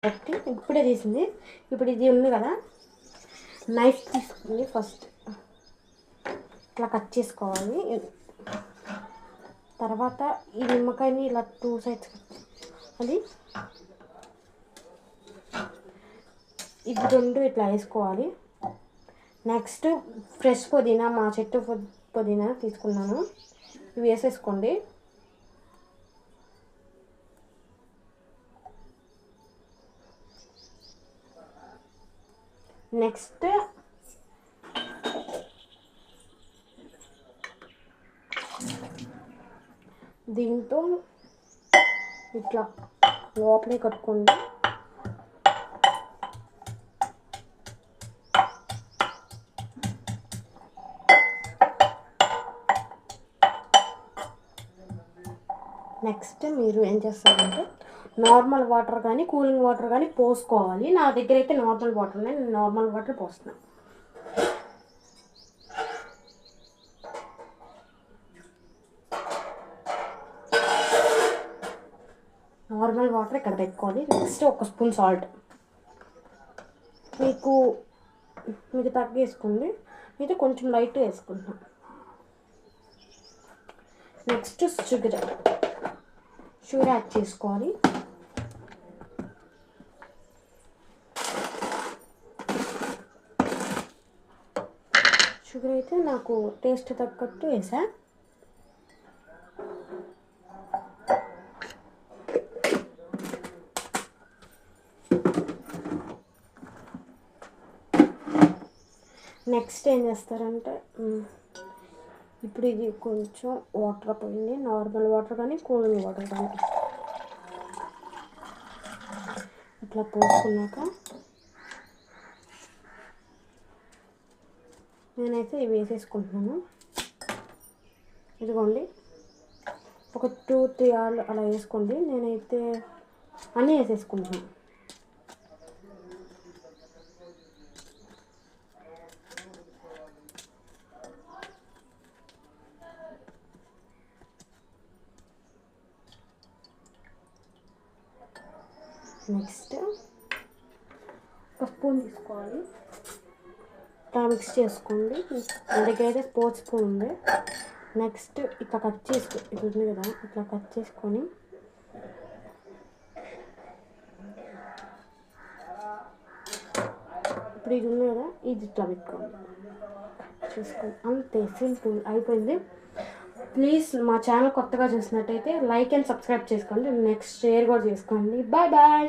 బట్టి ఇప్పుడే తీసింది. ఇప్పుడు ఇది ఉంది కదా, నైఫ్ తీసుకుని ఫస్ట్ ఇట్లా కట్ చేసుకోవాలి. తర్వాత ఈ నిమ్మకాయని ఇలా 2 సైడ్స్ అది ఇది 2 ఇట్లా వేసుకోవాలి. నెక్స్ట్ ఫ్రెష్ పుదీనా, మా చెట్టు పుదీనా తీసుకున్నాను, ఇవి వేసేసుకోండి. నెక్స్ట్ దీంతో ఇట్లా లోపలే కట్టుకోండి. నెక్స్ట్ మీరు ఏం చేస్తారంటే నార్మల్ వాటర్ కానీ కూలింగ్ వాటర్ కానీ పోసుకోవాలి. నా దగ్గర అయితే నార్మల్ వాటర్ ఉన్నాయి, నేను నార్మల్ వాటర్ పోస్తున్నాను. నార్మల్ వాటర్ ఇక్కడ పెట్టుకోవాలి. నెక్స్ట్ 1 స్పూన్ సాల్ట్, మీకు తగ్గేసుకోండి, అయితే కొంచెం లైట్ వేసుకుంటున్నాం. నెక్స్ట్ షుగర్ యాడ్ చేసుకోవాలి. షుగర్ అయితే నాకు టేస్ట్ తగ్గట్టు వేసా. నెక్స్ట్ ఏం చేస్తారంటే ఇప్పుడు ఇది కొంచెం వాటర్ పోయింది, నార్మల్ వాటర్ కానీ కూలింగ్ వాటర్ కానీ ఇట్లా పోసుకున్నాక నేనైతే ఇవి వేసేసుకుంటున్నాను. ఇదిగోండి, ఒక 2-3 అవర్లు అలా వేసుకోండి. నేనైతే అన్నీ వేసేసుకుంటున్నాను. నెక్స్ట్ 1 స్పూన్ తీసుకోవాలి, ఇట్లా మిక్స్ చేసుకోండి. నా దగ్గర అయితే స్పోర్ట్స్ స్పూన్ ఉంది. నెక్స్ట్ ఇట్లా కట్ చేసుకో, ఇది ఉంది కదా, ఇట్లా కట్ చేసుకొని ఇప్పుడు ఇది ఉంది కదా, ఇది ఇట్లా పెట్టుకోండి, చూసుకోండి. అంతే, సింపుల్ అయిపోయింది. ప్లీజ్ మా ఛానల్ కొత్తగా చూసినట్టయితే లైక్ అండ్ సబ్స్క్రైబ్ చేసుకోండి. నెక్స్ట్ షేర్ కూడా చేసుకోండి. Bye bye.